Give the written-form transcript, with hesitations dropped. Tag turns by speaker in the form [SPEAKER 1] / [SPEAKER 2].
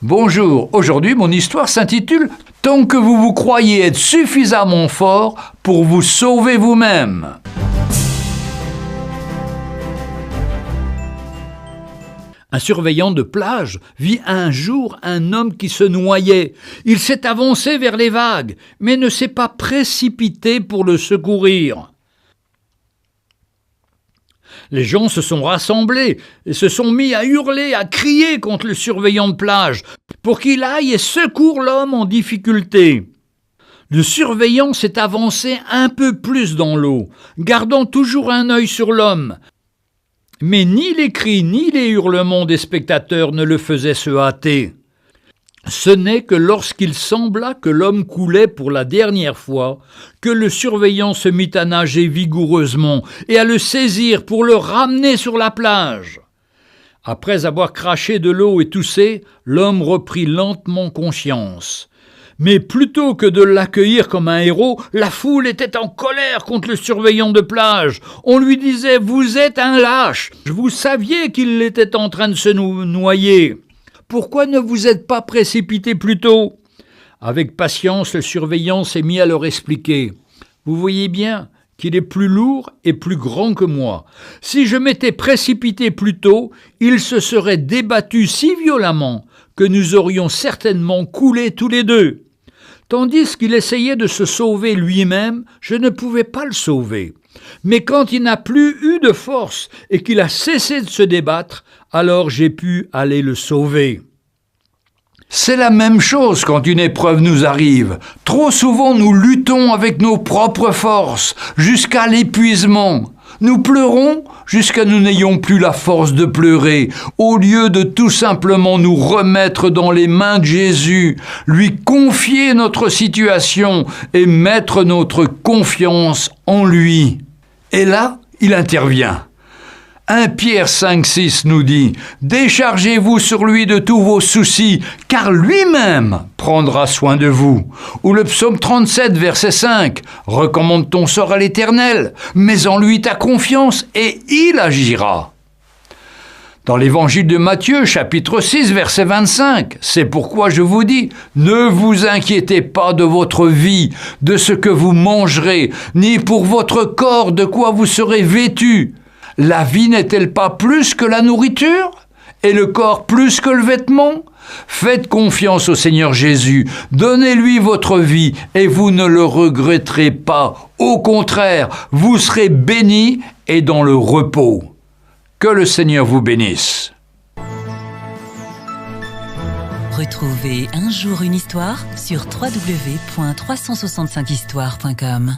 [SPEAKER 1] Bonjour, aujourd'hui mon histoire s'intitule « Tant que vous vous croyez être suffisamment fort pour vous sauver vous-même ». Un surveillant de plage vit un jour un homme qui se noyait. Il s'est avancé vers les vagues, mais ne s'est pas précipité pour le secourir. Les gens se sont rassemblés et se sont mis à hurler, à crier contre le surveillant de plage pour qu'il aille et secoure l'homme en difficulté. Le surveillant s'est avancé un peu plus dans l'eau, gardant toujours un œil sur l'homme. Mais ni les cris ni les hurlements des spectateurs ne le faisaient se hâter. Ce n'est que lorsqu'il sembla que l'homme coulait pour la dernière fois que le surveillant se mit à nager vigoureusement et à le saisir pour le ramener sur la plage. Après avoir craché de l'eau et toussé, l'homme reprit lentement conscience. Mais plutôt que de l'accueillir comme un héros, la foule était en colère contre le surveillant de plage. On lui disait « Vous êtes un lâche ! Vous saviez qu'il était en train de se noyer. Pourquoi ne vous êtes pas précipité plus tôt ?» Avec patience, le surveillant s'est mis à leur expliquer. « Vous voyez bien qu'il est plus lourd et plus grand que moi. Si je m'étais précipité plus tôt, il se serait débattu si violemment que nous aurions certainement coulé tous les deux. Tandis qu'il essayait de se sauver lui-même, je ne pouvais pas le sauver. Mais quand il n'a plus eu de force et qu'il a cessé de se débattre, alors j'ai pu aller le sauver. » C'est la même chose quand une épreuve nous arrive. Trop souvent nous luttons avec nos propres forces, jusqu'à l'épuisement. Nous pleurons jusqu'à nous n'ayons plus la force de pleurer, au lieu de tout simplement nous remettre dans les mains de Jésus, lui confier notre situation et mettre notre confiance en lui. Et là, il intervient. 1 Pierre 5,6 nous dit « Déchargez-vous sur lui de tous vos soucis, car lui-même prendra soin de vous. » Ou le psaume 37, verset 5 « Recommande ton sort à l'Éternel, mets en lui ta confiance, et il agira. » Dans l'évangile de Matthieu, chapitre 6, verset 25, « C'est pourquoi je vous dis, ne vous inquiétez pas de votre vie, de ce que vous mangerez, ni pour votre corps de quoi vous serez vêtus. La vie n'est-elle pas plus que la nourriture, et le corps plus que le vêtement? Faites confiance au Seigneur Jésus, donnez-lui votre vie, et vous ne le regretterez pas. Au contraire, vous serez bénis et dans le repos. » Que le Seigneur vous bénisse.
[SPEAKER 2] Retrouvez Un jour une histoire sur www.365histoire.com.